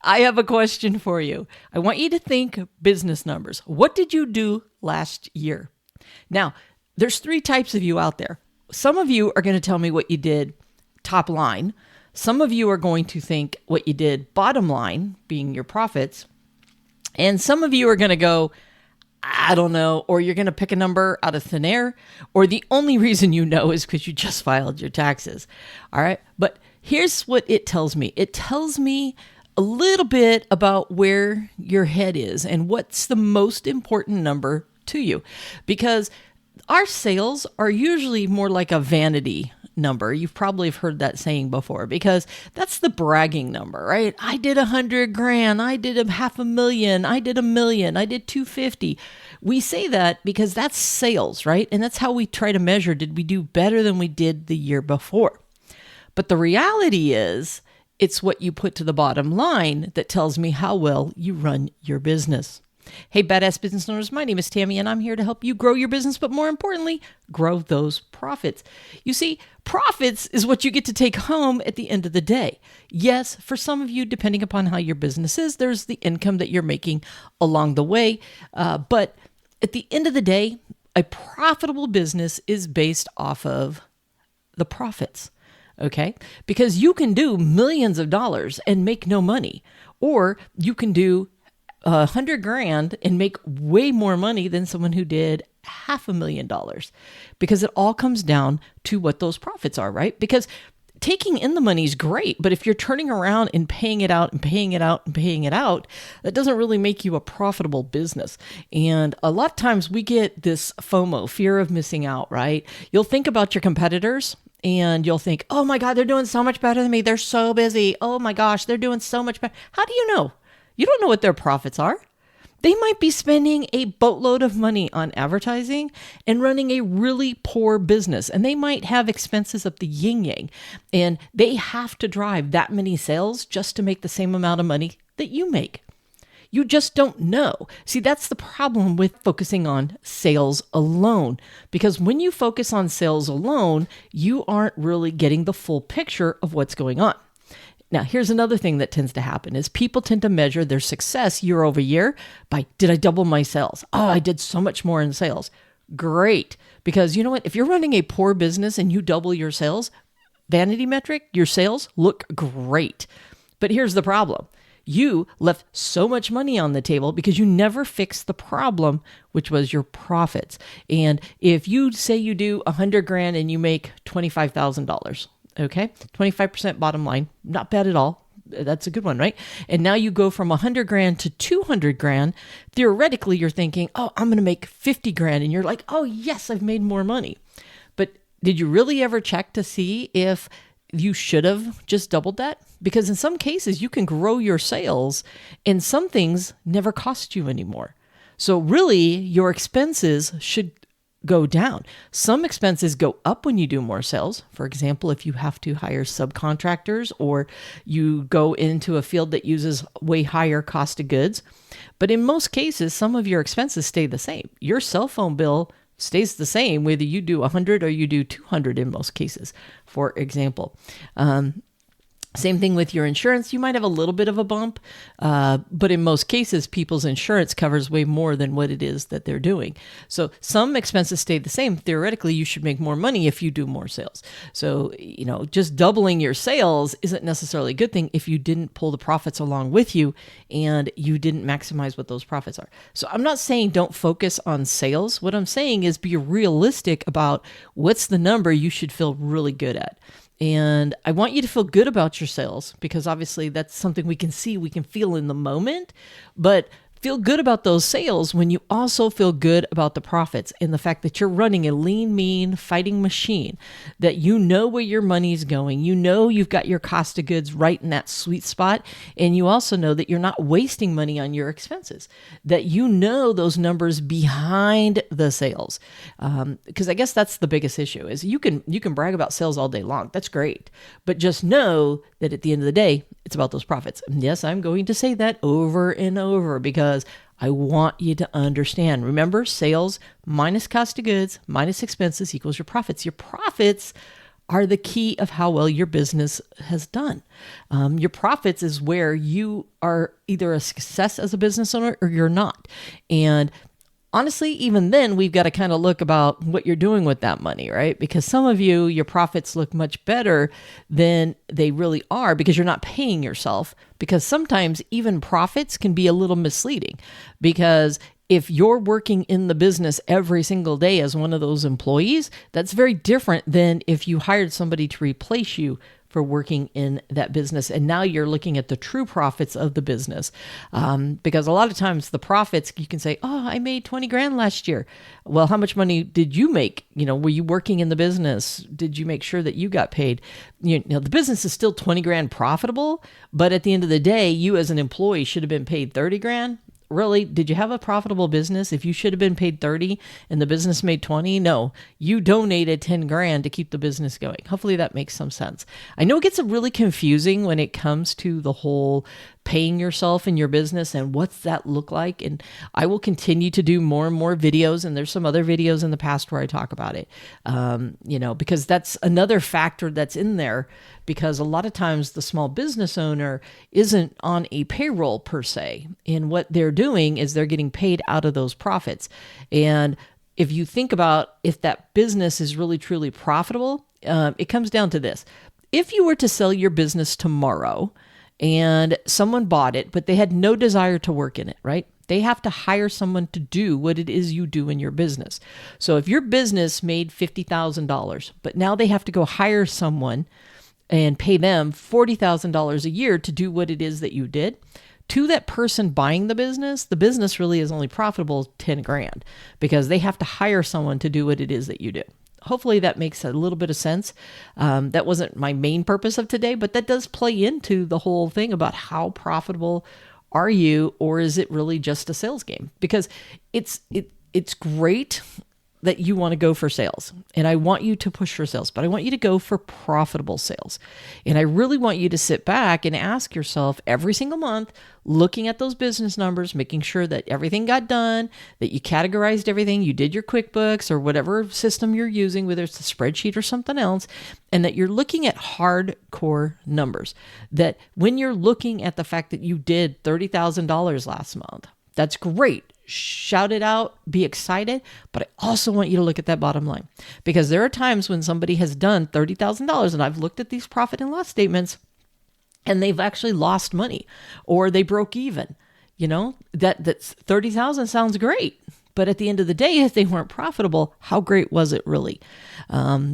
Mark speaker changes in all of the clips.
Speaker 1: I have a question for you. I want you to think business numbers. What did you do last year? Now, there's three types of you out there. Some of you are going to tell me what you did top line. Some of you are going to think what you did bottom line, being your profits. And some of you are going to go, I don't know, or you're going to pick a number out of thin air, or the only reason you know is because you just filed your taxes. All right. But here's what it tells me. It tells me a little bit about where your head is and what's the most important number to you, because our sales are usually more like a vanity number. You've probably heard that saying before, because that's the bragging number, right? I did 100 grand. I did $500,000. I did $1 million. I did 250. We say that because that's sales, right? And that's how we try to measure, did we do better than we did the year before? But the reality is, it's what you put to the bottom line that tells me how well you run your business. Hey, Badass Business Owners, my name is Tammy, and I'm here to help you grow your business, but more importantly, grow those profits. You see, profits is what you get to take home at the end of the day. Yes, for some of you, depending upon how your business is, there's the income that you're making along the way. But at the end of the day, a profitable business is based off of the profits. Okay? Because you can do millions of dollars and make no money, or you can do 100 grand and make way more money than someone who did $500,000, because it all comes down to what those profits are, right? Because taking in the money is great, but if you're turning around and paying it out and paying it out and paying it out, that doesn't really make you a profitable business. And a lot of times we get this FOMO, fear of missing out, right? You'll think about your competitors and you'll think, oh my God, they're doing so much better than me. They're so busy. Oh my gosh, they're doing so much better. How do you know? You don't know what their profits are. They might be spending a boatload of money on advertising and running a really poor business. And they might have expenses of the yin yang. And they have to drive that many sales just to make the same amount of money that you make. You just don't know. See, that's the problem with focusing on sales alone. Because when you focus on sales alone, you aren't really getting the full picture of what's going on. Now, here's another thing that tends to happen is people tend to measure their success year over year by, did I double my sales? Oh, I did so much more in sales. Great. Because you know what? If you're running a poor business and you double your sales, vanity metric, your sales look great. But here's the problem. You left so much money on the table because you never fixed the problem, which was your profits. And if you say you do 100 grand and you make $25,000, okay, 25% bottom line, not bad at all. That's a good one, right? And now you go from 100 grand to 200 grand. Theoretically, you're thinking, oh, I'm going to make 50 grand. And you're like, oh, yes, I've made more money. But did you really ever check to see if you should have just doubled that? Because in some cases, you can grow your sales and some things never cost you anymore. So really, your expenses should go down. Some expenses go up when you do more sales. For example, if you have to hire subcontractors or you go into a field that uses way higher cost of goods. But in most cases, some of your expenses stay the same. Your cell phone bill stays the same whether you do 100 or you do 200 in most cases, for example. Same thing with your insurance. You might have a little bit of a bump, but in most cases, people's insurance covers way more than what it is that they're doing. So some expenses stay the same. Theoretically, you should make more money if you do more sales. So, just doubling your sales isn't necessarily a good thing if you didn't pull the profits along with you and you didn't maximize what those profits are. So I'm not saying don't focus on sales. What I'm saying is be realistic about what's the number you should feel really good at. And I want you to feel good about your sales because obviously that's something we can see, we can feel in the moment, but feel good about those sales when you also feel good about the profits and the fact that you're running a lean, mean fighting machine, that you know where your money's going. You know you've got your cost of goods right in that sweet spot. And you also know that you're not wasting money on your expenses, that you know those numbers behind the sales. Because I guess that's the biggest issue is you can brag about sales all day long. That's great. But just know that at the end of the day, it's about those profits. And yes, I'm going to say that over and over because I want you to understand. Remember, sales minus cost of goods minus expenses equals your profits. Your profits are the key of how well your business has done. Your profits is where you are either a success as a business owner or you're not. And honestly, even then, we've got to kind of look about what you're doing with that money, right? Because some of you, your profits look much better than they really are because you're not paying yourself. Because sometimes even profits can be a little misleading, because if you're working in the business every single day as one of those employees, that's very different than if you hired somebody to replace you for working in that business. And now you're looking at the true profits of the business. Because a lot of times the profits, you can say, oh, I made 20 grand last year. Well, how much money did you make? Were you working in the business? Did you make sure that you got paid? The business is still 20 grand profitable, but at the end of the day, you as an employee should have been paid 30 grand. Really, did you have a profitable business if you should have been paid 30 and the business made 20? No, you donated 10 grand to keep the business going. Hopefully that makes some sense. I know it gets really confusing when it comes to the whole paying yourself in your business and what's that look like. And I will continue to do more and more videos. And there's some other videos in the past where I talk about it, because that's another factor that's in there, because a lot of times the small business owner isn't on a payroll per se. And what they're doing is they're getting paid out of those profits. And if you think about if that business is really, truly profitable, it comes down to this. If you were to sell your business tomorrow, and someone bought it, but they had no desire to work in it, right? They have to hire someone to do what it is you do in your business. So if your business made $50,000, but now they have to go hire someone and pay them $40,000 a year to do what it is that you did, to that person buying the business really is only profitable 10 grand because they have to hire someone to do what it is that you do. Hopefully that makes a little bit of sense. That wasn't my main purpose of today, but that does play into the whole thing about how profitable are you, or is it really just a sales game? Because it's great that you want to go for sales, and I want you to push for sales, but I want you to go for profitable sales. And I really want you to sit back and ask yourself every single month, looking at those business numbers, making sure that everything got done, that you categorized everything, you did your QuickBooks or whatever system you're using, whether it's a spreadsheet or something else, and that you're looking at hardcore numbers. That when you're looking at the fact that you did $30,000 last month, that's great. Shout it out, be excited, but I also want you to look at that bottom line, because there are times when somebody has done $30,000 and I've looked at these profit and loss statements and they've actually lost money or they broke even. That's 30,000 sounds great, but at the end of the day, if they weren't profitable, how great was it really?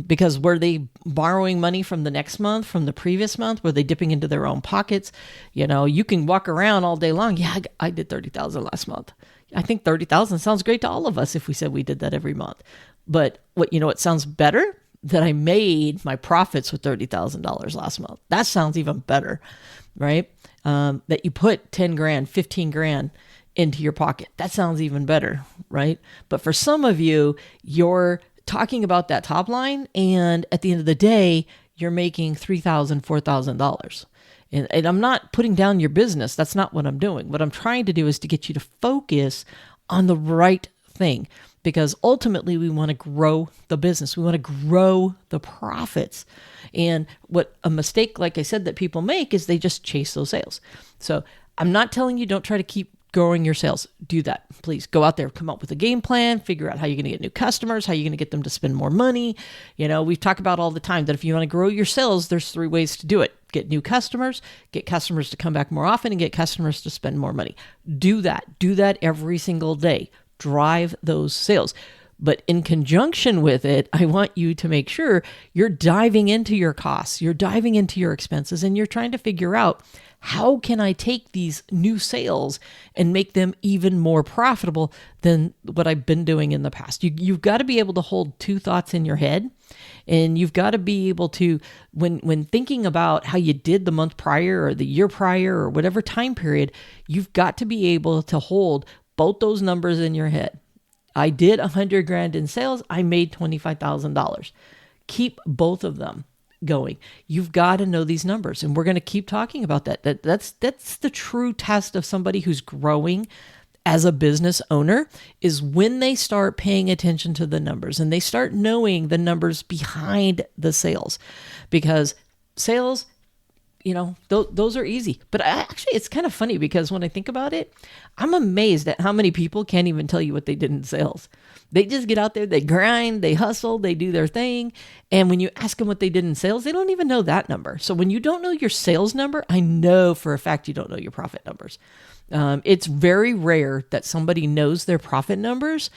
Speaker 1: Because were they borrowing money from the next month, from the previous month? Were they dipping into their own pockets? You can walk around all day long. Yeah, I did 30,000 last month. I think 30,000 sounds great to all of us if we said we did that every month. But what sounds better? That I made my profits with $30,000 last month. That sounds even better, right? That you put 10 grand, 15 grand into your pocket. That sounds even better, right? But for some of you, you're talking about that top line, and at the end of the day, you're making $3,000, $4,000. And I'm not putting down your business. That's not what I'm doing. What I'm trying to do is to get you to focus on the right thing, because ultimately we want to grow the business. We want to grow the profits. And what a mistake, like I said, that people make is they just chase those sales. So I'm not telling you don't try to keep growing your sales. Do that. Please go out there, come up with a game plan, figure out how you're going to get new customers, how you're going to get them to spend more money. We've talked about all the time that if you want to grow your sales, there's 3 ways to do it. Get new customers, get customers to come back more often, and get customers to spend more money. Do that. Do that every single day. Drive those sales. But in conjunction with it, I want you to make sure you're diving into your costs, you're diving into your expenses, and you're trying to figure out, how can I take these new sales and make them even more profitable than what I've been doing in the past? You've got to be able to hold 2 thoughts in your head, and you've got to be able to, when thinking about how you did the month prior or the year prior or whatever time period, you've got to be able to hold both those numbers in your head. I did 100 grand in sales. I made $25,000. Keep both of them going. You've got to know these numbers, and we're going to keep talking about that. That's the true test of somebody who's growing as a business owner is when they start paying attention to the numbers and they start knowing the numbers behind the sales, because sales, those are easy. But actually, it's kind of funny because when I think about it, I'm amazed at how many people can't even tell you what they did in sales. They just get out there, they grind, they hustle, they do their thing. And when you ask them what they did in sales, they don't even know that number. So when you don't know your sales number, I know for a fact you don't know your profit numbers. It's very rare that somebody knows their profit numbers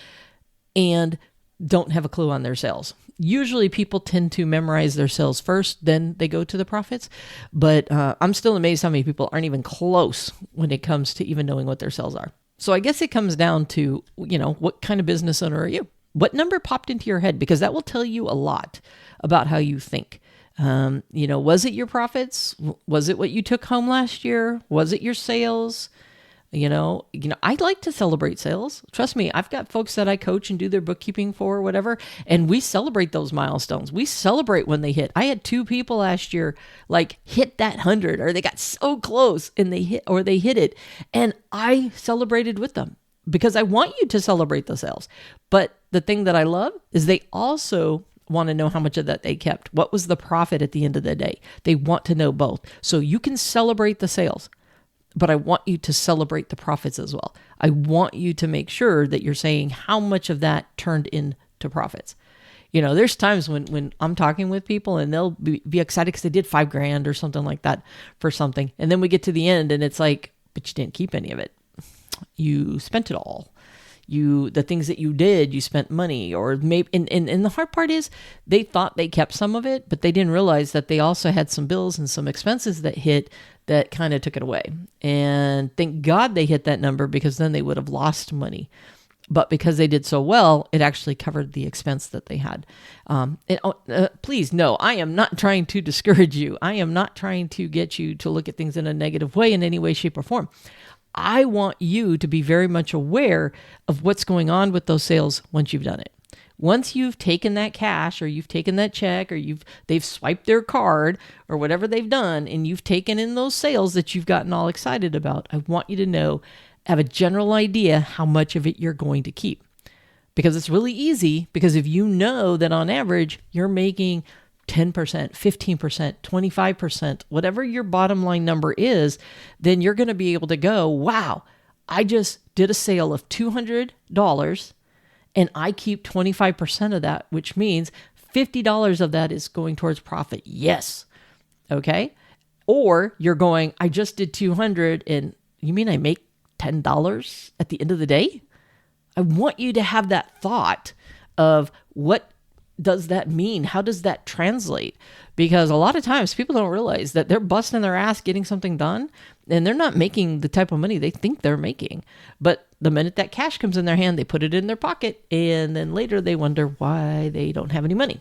Speaker 1: and don't have a clue on their sales. Usually people tend to memorize their sales first, then they go to the profits. But I'm still amazed how many people aren't even close when it comes to even knowing what their sales are. So I guess it comes down to, what kind of business owner are you? What number popped into your head? Because that will tell you a lot about how you think. Was it your profits? Was it what you took home last year? Was it your sales? I like to celebrate sales. Trust me, I've got folks that I coach and do their bookkeeping for or whatever, and we celebrate those milestones. We celebrate when they hit. I had 2 people last year hit that 100, or they got so close and they hit it, and I celebrated with them because I want you to celebrate the sales. But the thing that I love is they also want to know how much of that they kept. What was the profit at the end of the day? They want to know both. So you can celebrate the sales, but I want you to celebrate the profits as well. I want you to make sure that you're saying how much of that turned into profits. There's times when I'm talking with people and they'll be excited because they did $5,000 or something like that for something. And then we get to the end and it's like, but you didn't keep any of it. You spent it all. The things that you did, you spent money, or maybe, and the hard part is they thought they kept some of it, but they didn't realize that they also had some bills and some expenses that hit that kind of took it away. And thank God they hit that number, because then they would have lost money. But because they did so well, it actually covered the expense that they had. Please, no, I am not trying to discourage you. I am not trying to get you to look at things in a negative way in any way, shape, or form. I want you to be very much aware of what's going on with those sales once you've done it. Once you've taken that cash, or you've taken that check, or they've swiped their card, or whatever they've done, and you've taken in those sales that you've gotten all excited about, I want you to have a general idea how much of it you're going to keep. Because it's really easy, because if you know that on average you're making 10%, 15%, 25%, whatever your bottom line number is, then you're going to be able to go, wow, I just did a sale of $200 and I keep 25% of that, which means $50 of that is going towards profit. Yes. Okay. Or you're going, I just did 200 and you mean I make $10 at the end of the day? I want you to have that thought of what does that mean? How does that translate? Because a lot of times people don't realize that they're busting their ass getting something done and they're not making the type of money they think they're making. But the minute that cash comes in their hand, they put it in their pocket, and then later they wonder why they don't have any money.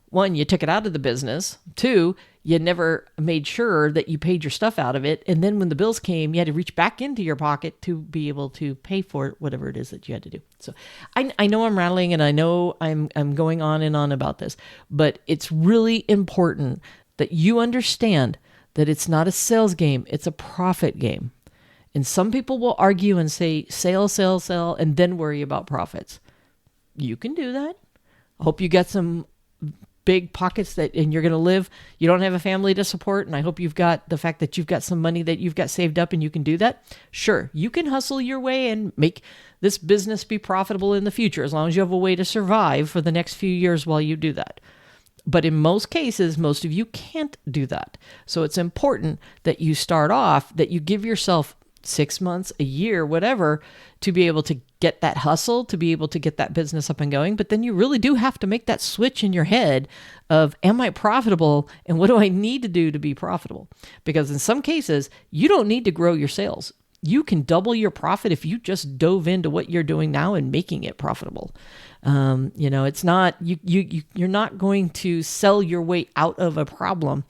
Speaker 1: 1, you took it out of the business. 2, you never made sure that you paid your stuff out of it. And then when the bills came, you had to reach back into your pocket to be able to pay for whatever it is that you had to do. So I know I'm rattling, and I know I'm going on and on about this, but it's really important that you understand that it's not a sales game. It's a profit game. And some people will argue and say, sell, sell, sell, and then worry about profits. You can do that. I hope you got some big pockets and you're going to live. You don't have a family to support. And I hope you've got the fact that you've got some money that you've got saved up and you can do that. Sure, you can hustle your way and make this business be profitable in the future, as long as you have a way to survive for the next few years while you do that. But in most cases, most of you can't do that. So it's important that you start off, that you give yourself 6 months, a year, whatever, to be able to get that hustle, to be able to get that business up and going. But then you really do have to make that switch in your head of, am I profitable? And what do I need to do to be profitable? Because in some cases, you don't need to grow your sales. You can double your profit if you just dove into what you're doing now and making it profitable. It's not, you're not going to sell your way out of a problem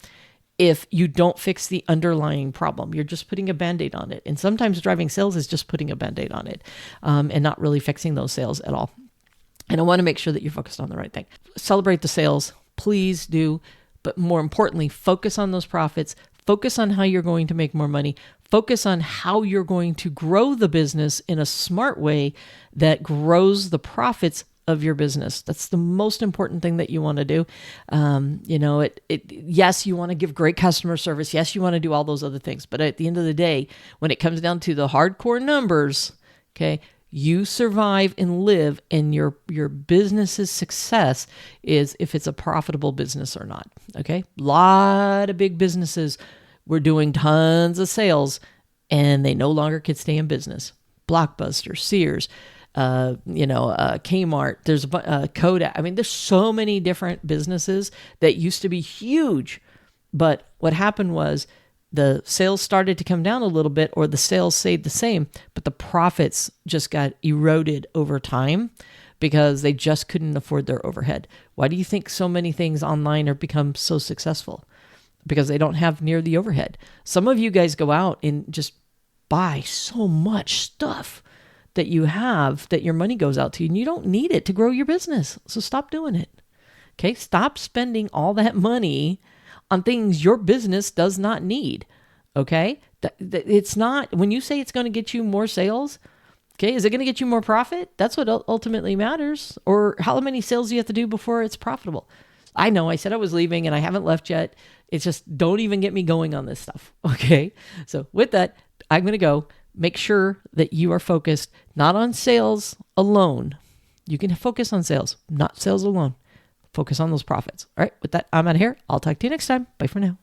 Speaker 1: if you don't fix the underlying problem. You're just putting a Band-Aid on it. And sometimes driving sales is just putting a Band-Aid on it, and not really fixing those sales at all. And I want to make sure that you're focused on the right thing. Celebrate the sales, please do. But more importantly, focus on those profits. Focus on how you're going to make more money. Focus on how you're going to grow the business in a smart way that grows the profits of your business. That's the most important thing that you want to do. Yes, you want to give great customer service. Yes, you want to do all those other things. But at the end of the day, when it comes down to the hardcore numbers, okay, you survive and live, and your business's success is if it's a profitable business or not. Okay, a lot of big businesses were doing tons of sales, and they no longer could stay in business. Blockbuster, Sears, Kmart. There's Kodak. I mean, there's so many different businesses that used to be huge, but what happened was the sales started to come down a little bit, or the sales stayed the same, but the profits just got eroded over time because they just couldn't afford their overhead. Why do you think so many things online are become so successful? Because they don't have near the overhead. Some of you guys go out and just buy so much stuff that you have that your money goes out to, and you don't need it to grow your business. So stop doing it. Okay? Stop spending all that money on things your business does not need. Okay? It's not, when you say it's going to get you more sales, okay, is it going to get you more profit? That's what ultimately matters. Or how many sales do you have to do before it's profitable? I know I said I was leaving and I haven't left yet. It's just, don't even get me going on this stuff. Okay. So with that, I'm going to go. Make sure that you are focused not on sales alone. You can focus on sales, not sales alone. Focus on those profits. All right. With that, I'm out of here. I'll talk to you next time. Bye for now.